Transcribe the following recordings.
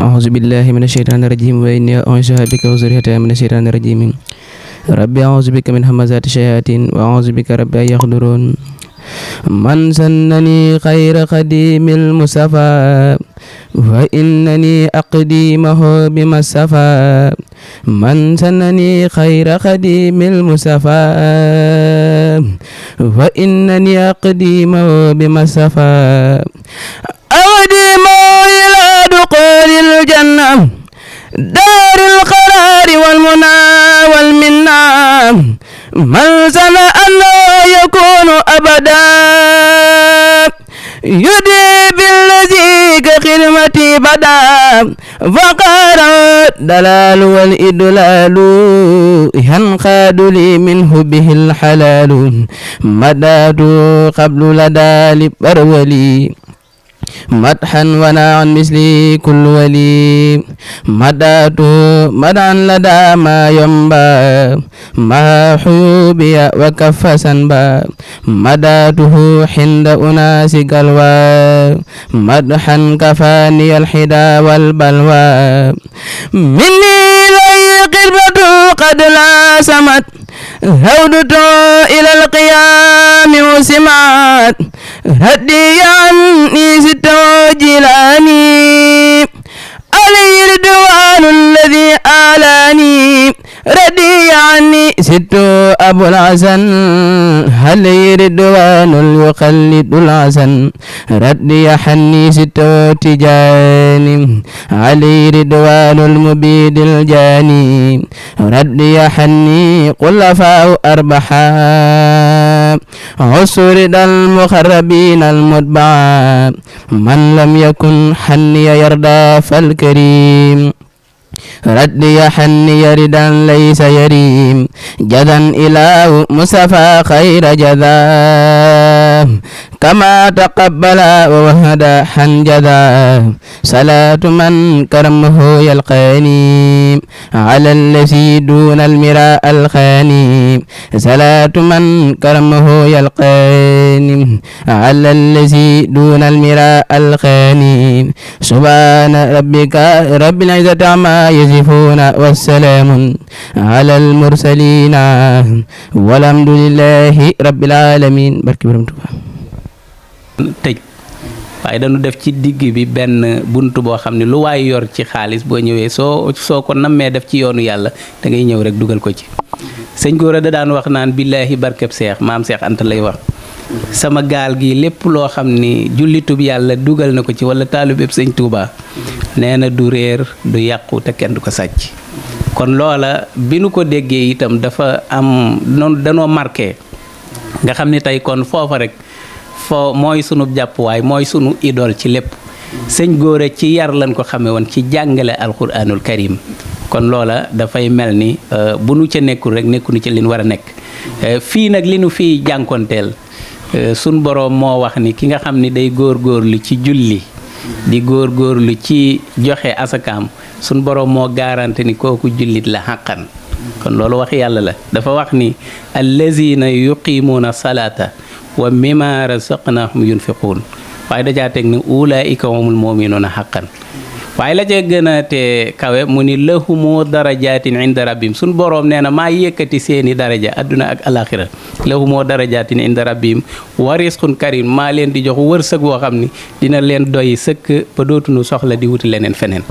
أعوذ بالله من الشيطان الرجيم وإني أعوذ بك وذريتها من الشيطان الرجيم ربي أعوذ بك من همزات الشياطين وأعوذ بك ربي أن يحضرون من سنني خير قديم المصطفى وإنني أقديمه بما صفى من سنني خير قديم المصطفى وإنني أقديمه بما صفى أقديمه إلى دخول الجنة دار القرار والمنى والمنى من سنى أنه يكون أبدا يدي بالذي كخدمتي بدا فقال الدلال والإدلال ينقاد لي منه به الحلال مداد قبل لدى لبرولي مدحا ونا عن مثلي كل ولي مدات مدعا لدى ما ينبى ما حيوبي وكف سنبا مداته حند أناس قلوى مدحا كفاني الحدى والبلوى مني لي قلبة قد لا سمت هودت إلى القيام وسمعت هدي عني ست وجلاني علي رضوان الذي آلاني ردي عني ست أبو الحسن علي رضوان يخلد الحسن ردي حني ست تجاني علي رضوان المبيد الجاني ردي حني خلفاء أربحا عسرد المخربين المتبعا من لم يكن حني يرضى فالكريم ردي حني ردا ليس يريم جدا إله مصطفى خير جذا كما تقبل ووهد حنجذا صلاة من كرمه يلقاني على الذي دون المراء الخاني صلاة من كرمه يلقاني على الذي دون المراء الخاني سبحان ربك رب العزة عما يصفون والسلام على المرسلين والحمد لله رب العالمين barke Borom Tuuba tëj waaye dañu def ci digg bi benn buntu boo xam ne lu waay yor ci xaalis boo ñëwee soo ko nammee def ci yoonu yàlla da ngay ñëw rek dugal ko ci sëñ Gora da daan wax naan billaahi barkeb seex maam Seex Anta lay wax sama gaal gi lépp loo xam ni jullitub yàlla dugal na ko ci wala taalibeb sëñ Touba nee na du réer du yàqu te kenn du ko sàcc kon loola bi nu ko déggee itam dafa am noonu danoo marqué nga xam ni tey kon foofa rek foo mooy sunu jàppuwaay mooy sunu idole ci lépp sëñ Gora ci yar lañ ko xamee woon ci jàngale alquranul karim kon loola dafay mel ni bu nu ca nekkul rek nekkunu ci li nu war a nekk fii nag li nu fiy jànkonteel sun boroom moo wax ni ki nga xam ni day góorgóorlu ci julli di góorgóorlu ci joxe asakaam sun boroom moo garanti ni kooku jullit la xàqan kon loolu wax yàlla la dafa wax ni allazina yuqimuuna salata wa mimma razaqnahum yunfiquun waaye dajaa teg ni ulaika humul muminuuna xaqan waaye la ca gën a te kawe mu ni lahumu darajatin inda rabbim suñ boroom nee na maa yëkkati seeni daraja adduna ak alaxira lahumu darajatin inda rabbim wa risqun karim maa leen di jox wërsëg woo xam ni dina leen doy sëkk ba dootuñu soxla di wuti leneen feneen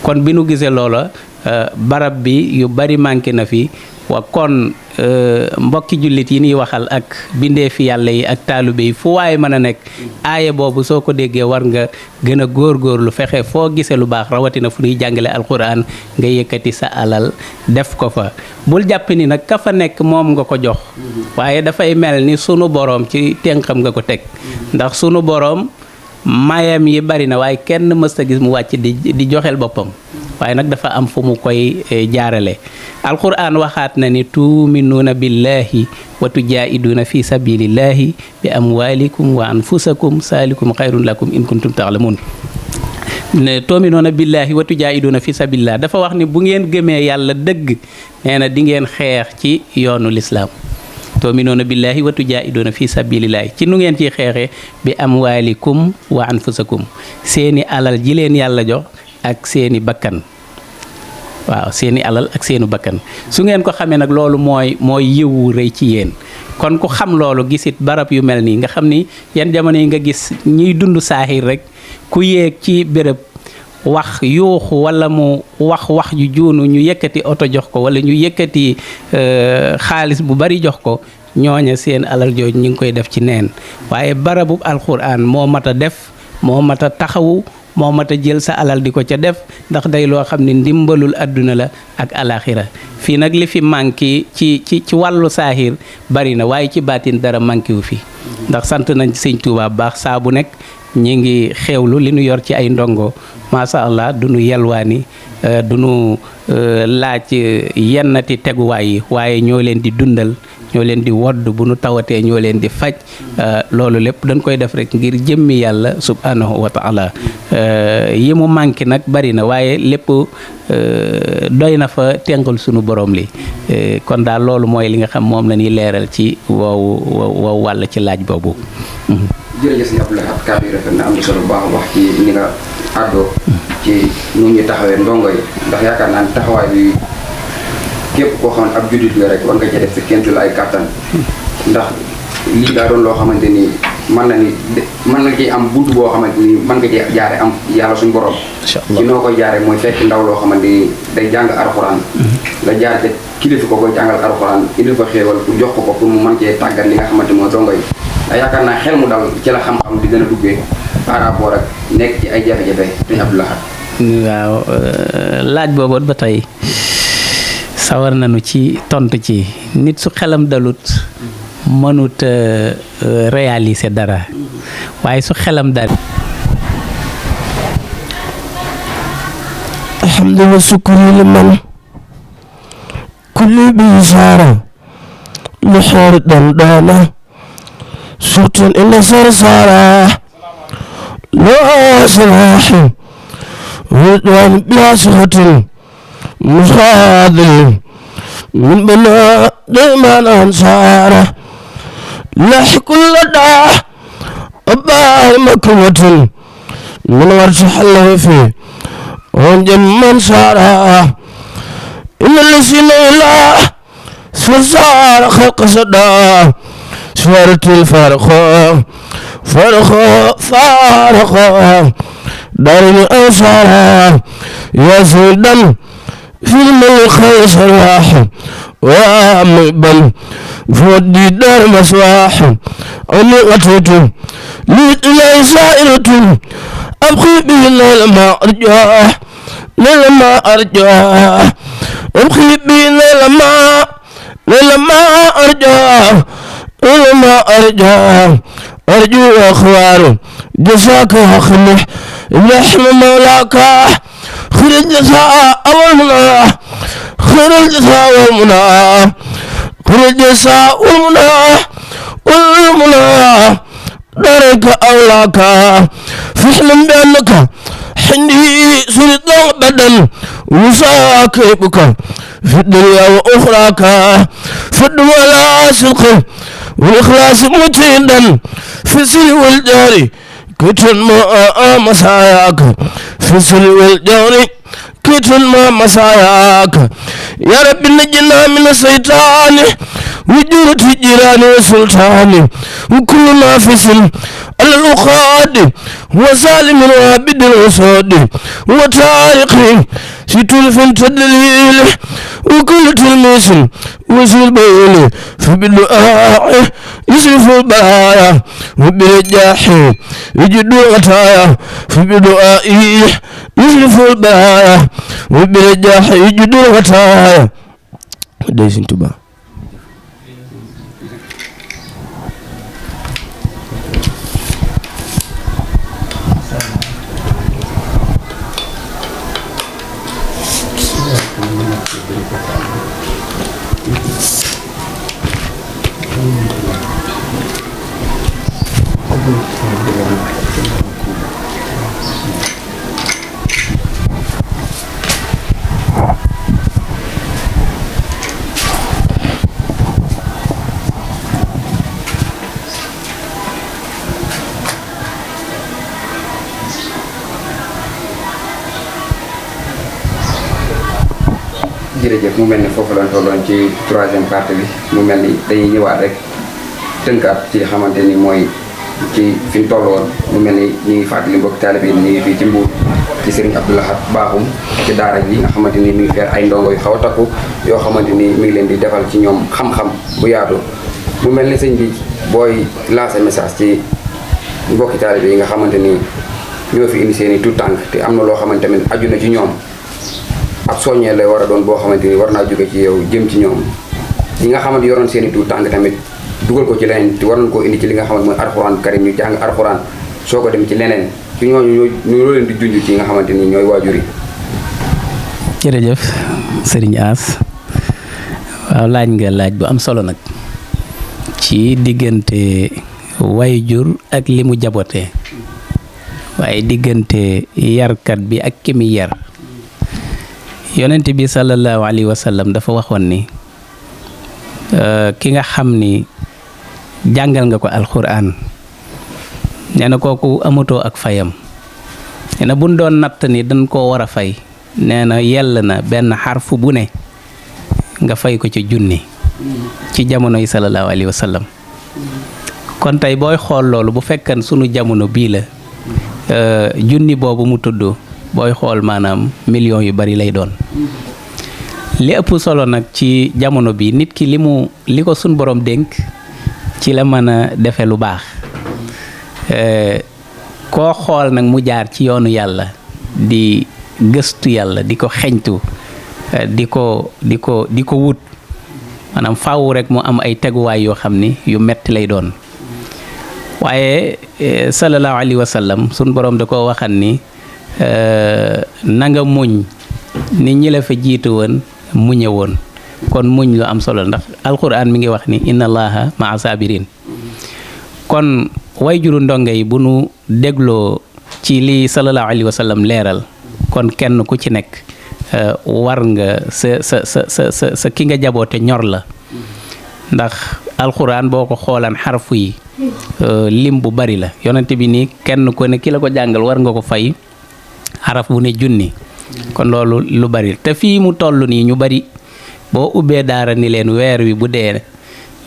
kon bi nu gisee loola barab bi yu bari manqué na fi wa kon mbokki jullit yi ñuy waxal ak bindee fi yàlla yi ak taalibe yi fu waaye mën a nekk aaye boobu soo ko déggee war nga gën a góorgóorlu fexe foo gisee lu baax rawatina fu ñuy jàngale alquran nga yëkkati sa alal def ko fa bul jàpp ni nag ka fa nekk moom nga ko jox waaye dafay mel ni sunu boroom ci tënkam nga ko teg ndax sunu boroom mayam yi bari na waaye kenn mës a gis mu wàcc di joxel boppam waaye nag dafa am fu mu koy jaarale alquran waxaat na ni tuuminuuna billahi wa tujaahiduuna fi sabilillahi bi amwalikum wa anfusakum saalikum xayrun lakum in kuntum taalamun ne tuuminuuna billahi wa tujaahiduuna fi sabilillah dafa wax ni bu ngeen gëmee yàlla dëgg nee na di ngeen xeex ci yoonu lislaam tuuminuuna billahi wa tujaahiduuna fi sabilillahi ci nu ngeen ciy xeexee bi amwalikum wa anfusakum seeni alal ji leen yàlla jox ak seeni bakkan waaw seeni alal ak seenu bakkan su ngeen ko xamee nag loolu mooy yiwu rëy ci yéen kon ku xam loolu gisit barab yu mel nii nga xam ni yan jamono yi nga gis ñiy dund saaxir rek ku yéeg ci béréb wax yuuxu wala mu wax ju juunu ñu yëkkati oto jox ko wala ñu yëkkati xaalis bu bari jox ko ñooña seen alal jooju ñu ngi koy def ci neen waaye barabu alxuraan moo mat a def moo mat a taxawu moo mat a jël sa alal di ko ca def ndax day loo xam ne ndimbalul àdduna la ak alaxira fii nag li fi manqué ci wàllu saahir bari na waaye ci baatin dara manqué wu fi ndax sant nañ sëñ Tuubaa baax saa bu nekk ñi ngi xewlu li nu yor ci ay ndongo macha allah du nu yelwaani du nu laaj yennati teguwaay yi waaye ñoo leen di dundal ñoo leen di wodd bu nu tawatee ñoo leen di faj loolu lépp dañ koy def rek ngir jëmmi yàlla subhanahu wa taala yi mu manqué nag bari na waaye lépp doy na fa tengal sunu borom li kon daal loolu mooy li nga xam moom la ñuy leeral ci wow wàll ci laaj boobu. jërëjëf sëñ Abdou Lahad kàddu yi rafet na am na solo bu baax a wax ci ni nga àddoo ci nu ñu taxawee ndongo yi ndax yaakaar naa ne taxawaay bi képp koo xam ne ab juddit nga rek war nga ca def sa kenn ay kàttan ndax lii daa doon loo xamante ni mën na ci am buntu boo xamante ni mën nga ci jaare am yàlla suñu borom ci noo koy jaare mooy fekk ndaw loo xamante ni day jàng alxuraan la jaar ca kilifa ko koy jàngal alxuraan indi fa xéewal pour jox ko pour mu mën cee tàggat li nga xamante mooy ndongo yi ndax yaakaar naa xel mu dal ci la xam-xam di gën a duggee par rapport ak nekk ci ay jafe-jafe sëñ Abdou Lahad. waaw laaj boobu ba tey sawar nañu ci tontu ci nit su xelam dalut mënut réaliser dara waaye su xelam dal alhamdulillah sukuri liman kulli bi sara lu xoor dandana سلطان إلا سرسارة لا سلاح ودوان بلا سخط مخاذل من بناء ديمان أنصارة لح كل داع أباه مكوة من ورشح الله فيه ونجم من سارة إن الذين إله سرسارة خلق صدا سورة الفارقة فارقة دار الأنصار يا سيدنا في الملك صلاح ومقبل فودي دار مسواح أني أتيت ليت إلي سائرة أبقي به لما أرجاه أبقي به لما أرجاه لما أرجو أخوار جزاك أخلح لحم مولاك خير الجزاء والمنى خير الجزاء والمنى خير الجزاء والمنى دارك أولاك فاحلم بأنك حندي سلطان بدن وساكبك في الدنيا وأخراك في الدنيا صدق والإخلاص مجيدا في السر والجار كتن ما مساياك في السر والجار كتن ما مساياك يا رب نجنا من الشيطان وجورة الجيران والسلطان وكل نافس على الأخاد وظالم وعبد الوساد وتارق ستلف تدليل وكل تلميس وزير بيلي فبالدعاء يصرف البرايا وبالجاح يجد الغطايا فبالدعاء يصرف البرايا وبالجاح يجد الغطايا دايسين تبا jërëjëf mu mel ni foofu lañ tolloon ci 3e partie bi mu mel ni dañuy ñëwaat rek tënkaat ci xamante ni mooy ci fi ñu toll woon mu mel ni ñu ngi fàttali mbokk taalibe yi ñu ngi fii ci Mbuur ci Serigne Abdou Lahad Bakhoum ci daara ji nga xamante ni mi ngi feer ay ndongo yu xaw a takku yoo xamante ni mi ngi leen di defal ci ñoom xam-xam bu yaatu mu mel ni sëñ bi booy lancer message ci mbokki taalibe yi nga xamante ni ñoo fi indi seen i tout tànk te am na loo xamante tamit aju na ci ñoom ab soññee lay war a doon boo xamante ni war naa jóge ci yow jëm ci ñoom ñi nga xamante yoroon seen i tout tànk tamit dugal ko ci leneen te war nañ koo indi ci li nga xamante mooy alxuraan karim ñu jàng alxuraan soo ko dem ci leneen ci ñooñu ñoo leen di junj ci nga xamante ni ñooy waajur yi. jërëjëf Serigne As waaw laaj nga laaj bu am solo nag ci diggante waajur ak li mu jaboote waaye diggante yarkat bi ak ki mi yar yonent bi sallallahu alayhi wa sallam dafa waxoon ni ki nga xam ni jàngal nga ko alxuraan nee na kooku amatoo ak fayam nee na buñ doon natt ni dañ koo war a fay nee na yell na benn xarfu bu ne nga fay ko ci junni ci jamono yi sallallahu alayhi wa sallam kon tey booy xool loolu bu fekkan sunu jamono bii la junni boobu mu tudd booy xool maanaam millions yu bari lay doon li ëpp solo nag ci jamono bi nit ki li ko sun borom dénk ci la mën a defe lu baax koo xool nag mu jaar ci yoonu yàlla di gëstu yàlla di ko xeñtu di ko wut maanaam faaw rek mu am ay teguwaay yoo xam ni yu metti lay doon waaye sallallahu alayhi wa sallam sun borom da ko waxan ni na nga muñ ni ñi la fa jiitu woon muñe woon kon muñ lu am solo ndax alquran mi ngi wax ni inna allaha maa sabirin kon wayjuru ndongo yi bu nu dégloo ci li sallallahu alayhi wa sallam leeral kon kenn ku ci nekk war nga sa ki nga jaboote ñor la ndax alquran boo ko xoolaan xarfu yi lim bu bari la yonent bi nii kenn ku ne ki la ko jàngal war nga ko fay xaraf bu ne junni kon loolu lu bari te fii mu toll nii ñu bari boo ubbee daara ni leen weer wi bu dee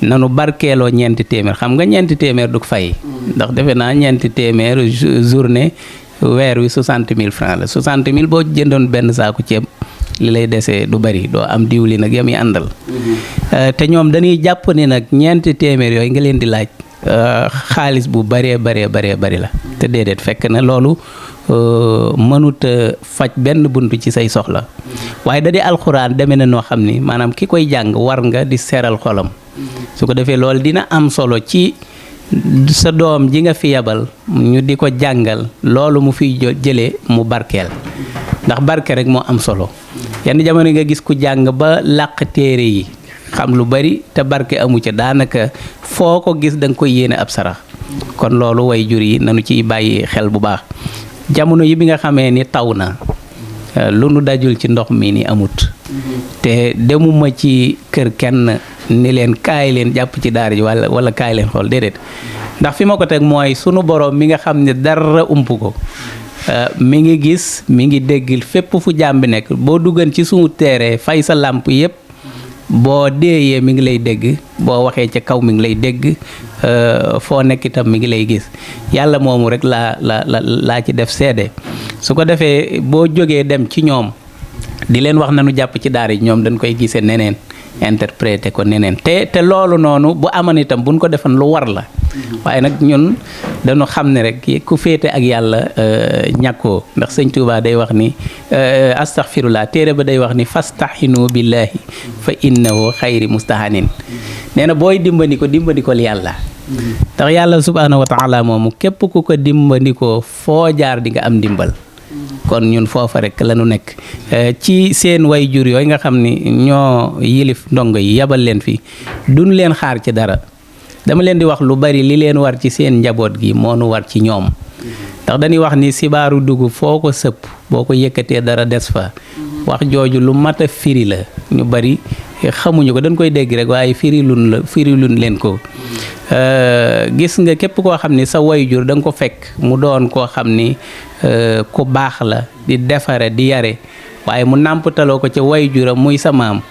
nanu barkeeloo 4 téeméer xam nga 4 téeméer du fay ndax defe naa 4 téeméer journée weer wi 60 000 francs la 60 000 boo jëndoon benn saaku ceeb li lay desee du bari doo am diwli nag yam yi àndal te ñoom dañuy jàpp ni nag 4 téeméer yooyu nga leen di laaj xaalis bu bari la te déedéet fekk na loolu mënut faj benn buntu ci say soxla waaye da di alxuraan demee na noo xam ni maanaam ki koy jàng war nga di seeral xolam su ko defee loolu dina am solo ci sa doom ji nga fi yabal ñu di ko jàngal loolu mu fiy jëlee mu barkeel ndax barke rek moo am solo yenn jamono nga gis ku jàng ba làq téere yi xam lu bari te barke amu ca daanaka foo ko gis da nga koy yéene ab sarax kon loolu way jur yi nanu ciy bàyyi xel bu baax jamono yi bi nga xamee ni taw na lu nu dajul ci ndox mi ni amut te demuma ci kër kenn ni leen kaay leen jàpp ci daara ji wala kaay leen xool déedéet ndax fi ma ko teg mooy sunu borom mi nga xam ne dara ump ko mi ngi gis mi ngi dégg fépp fu jaam bi nekk boo duggan ci sunu teere fay sa làmp yépp boo deeyee mi ngi lay dégg boo waxee ca kaw mi ngi lay dégg foo nekk itam mi ngi lay gis yàlla moomu rek laa ci def seede su ko defee boo jógee dem ci ñoom di leen wax nañu jàpp ci daara yi ñoom dañ koy gisee neneen interpréter ko neneen te loolu noonu bu amoon itam buñ ko defan lu war la waaye nag ñun dañu xam ne rek ku féete ak yàlla ñàkkoo ndax sëñ Tuubaa day wax ni astaghfirullah téere ba day wax ni fastahinu billahi fa innahu xayri mustahanin nee na booy dimbandiko yàlla ndax yàlla subhanahu wa taala moomu képp ku ko dimbandikoo foo jaar di nga am dimbal kon ñun foofa rek la ñu nekk ci seen way jur yooyu nga xam ni ñoo yilif ndongo yi yabal leen fi duñ leen xaar ci dara dama leen di wax lu bari li leen war ci seen njaboot gi moo nu war ci ñoom ndax dañuy wax ni sibaaru dugub foo ko sëpp boo ko yëkkatee dara des fa wax jooju lu mat a firi la ñu bari xamuñu ko dañ koy dégg rek waaye firilun leen ko gis nga képp koo xam ni sa wayjur da nga ko fekk mu doon koo xam ni ku baax la di defare di yare waaye mu nàmpataloo ko ca way juram muy sa maam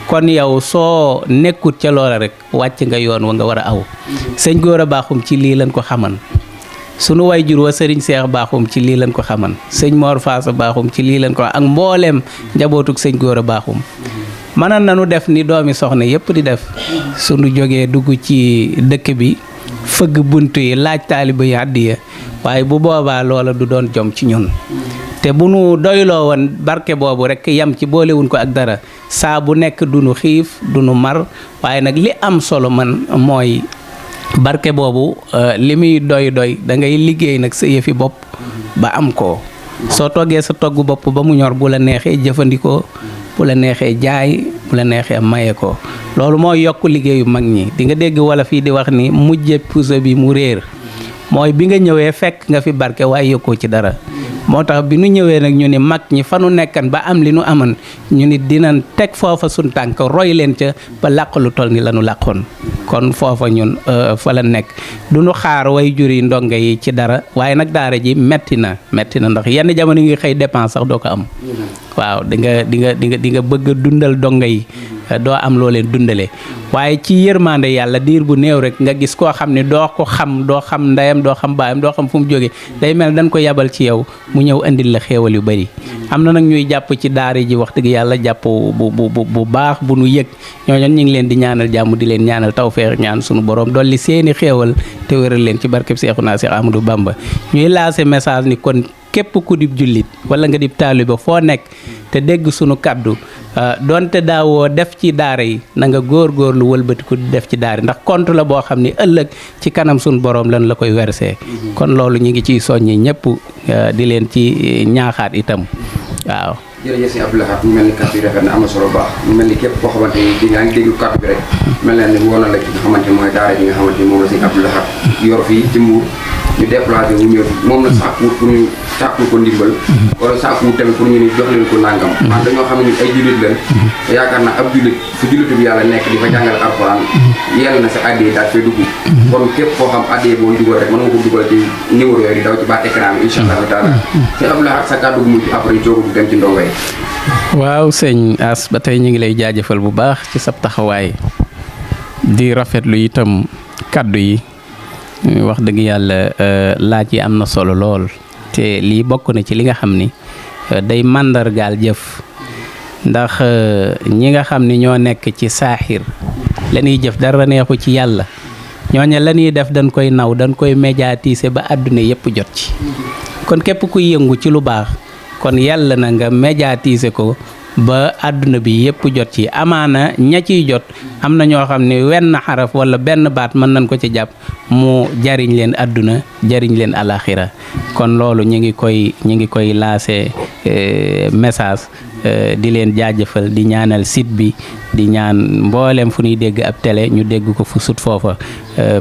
kon yow soo nekkut ca loola rek wàcc nga yoon wa nga war a aw sëñ Gora Bakhoum ci lii lañ ko xaman sunu way jur wa sëriñ Seex Bakhoum ci lii lañ ko xaman sëñ Mor Faasa Bakhoum ci lii lañ ko ak mbooleem njabootug sëñ Gora Bakhoum mënoon nañu def ni doomi soxna yépp di def sunu jógee dugg ci dëkk bi fëgg bunt yi laaj taaliba yi àddiya waaye bu boobaa loola du doon jom ci ñun te bu nu doyloo woon barke boobu rek yam ci boolewuñ ko ak dara saa bu nekk du nu xiif du nu mar waaye nag li am solo man mooy barke boobu li muy doy da ngay liggéey nag sa yëfi bopp ba am ko soo toggee sa togg bopp ba mu ñor bu la neexee jëfandikoo bu la neexee jaay bu la neexee maye ko loolu mooy yokk liggéeyu mag ñi di nga dégg wala fii di wax ni mujje puso bi mu réer mooy bi nga ñëwee fekk nga fi barke waaye yokkoo ci dara moo tax bi nu ñëwee nag ñu ni mag ñi fa nu nekkan ba am li nu aman ñu ni dinañ teg foofa suñ tànk roy leen ca ba làq lu toll ni la nu làqoon kon foofa ñun fa la nekk du nu xaar way juri ndongo yi ci dara waaye nag daara ji metti na ndax yenn jamono yi nga xëy dépense sax doo ko am waaw di nga bëgg a dundal dongo yi doo am loo leen dundale waaye ci yërmande yàlla diir bu néew rek nga gis koo xam ne doo xam ndeyam doo xam baayam doo xam fu mu jóge day mel dañ ko yabal ci yow mu ñëw indil la xéewal yu bari am na nag ñuy jàpp ci daara ji wax dëgg yàlla jàpp bu baax bu nu yëg ñooñu ñu ngi leen di ñaanal jàmm di leen ñaanal tawfeex ñaan sunu borom dolli seeni xéewal te wéral leen ci barkeb Seexuna Seex Ahmadou Bamba ñuy lancé message ni kon képp ku dib jullit wala nga dib taaliba foo nekk te dégg sunu kaddu donte daawoo def ci daara yi na nga góorgóorlu wëlbatiku di def ci daara ndax compte la boo xam ni ëllëg ci kanam sunu borom lan la koy versé kon loolu ñu ngi ciy soññi ñëpp di leen ci ñaaxaat itam waaw. jërëjëf sëñ Abdou Lahad mu mel ni kàddu yi rafet na am na solo baax mu mel ni képp koo xamante ni di nga ngi déglu kàddu bi rek mel na ni woon na la ci nga xamante ni mooy daara ji nga xamante ni moom la sëñ Abdou Lahad yor fii ci Mbuur ñu déplacé wu ñëw moom la sàkkuwut pour ñu sàkkul ko ndimbal wala sàkkuwut tamit pour ñu ni jox leen ko nangam man dañoo xam ne ay jullit lañ te yaakaar naa ab jullit fu jullitu bi yàlla nekk di fa jàngale alxuraan yell na sa addiyee daal fay dugg kon képp koo xam addiyee boo dugal rek mën nga ko dugal ci numéro yooyu di daw ci baat écran bi incha allahu taala sëñ Abdou Lahad sa kàddu gu mujj après joogu dem ci ndongo yi. waaw sëñ As ba tey ñu ngi lay jaajëfal bu baax ci sab taxawaay di rafetlu itam kaddu yi wax dëgg yàlla laaj yi am na solo lool te lii bokk na ci li nga xam ni day màndargaal jëf ndax ñi nga xam ni ñoo nekk ci saaxir la ñuy jëf dara neexu ci yàlla ñooña la ñuy def dañ koy naw dañ koy médiatiser ba àdduna yépp jot ci kon képp kuy yëngu ci lu baax kon yàlla na nga médiatiser ko ba àdduna bi yépp jot ci amaana ña ciy jot am na ñoo xam ne wenn xaraf wala benn baat mën nañ ko ci jàpp mu jariñ leen àdduna jariñ leen alaxira kon loolu ñu ngi koy lancé message di leen jaajëfal di ñaanal site bi di ñaan mboolem fu ñuy dégg ab télé ñu dégg ko fu sut foofa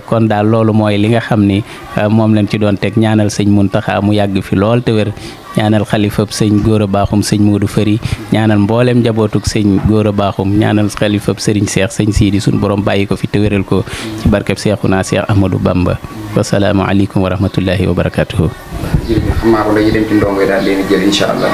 kon daal loolu mooy li nga xam ni moom lañ ci doon teg ñaanal sëñ Muntaxa mu yàgg fi lool te wér ñaanal xalifab sëñ Gora Bakhoum sëñ Modou Fari ñaanal mboolem njabootug sëñ Gora Bakhoum ñaanal xalifab sëriñ Seex sëñ Siidi suñu borom bàyyi ko fi te wéral ko ci barkeb Seexuna Seex Ahmadou Bamba wasalaamu aleykum wa rahmatullahi wa barakatuhu. jërëjëf xam naa ko dañuy dem ci ndongo yi daal leen jël incha allah.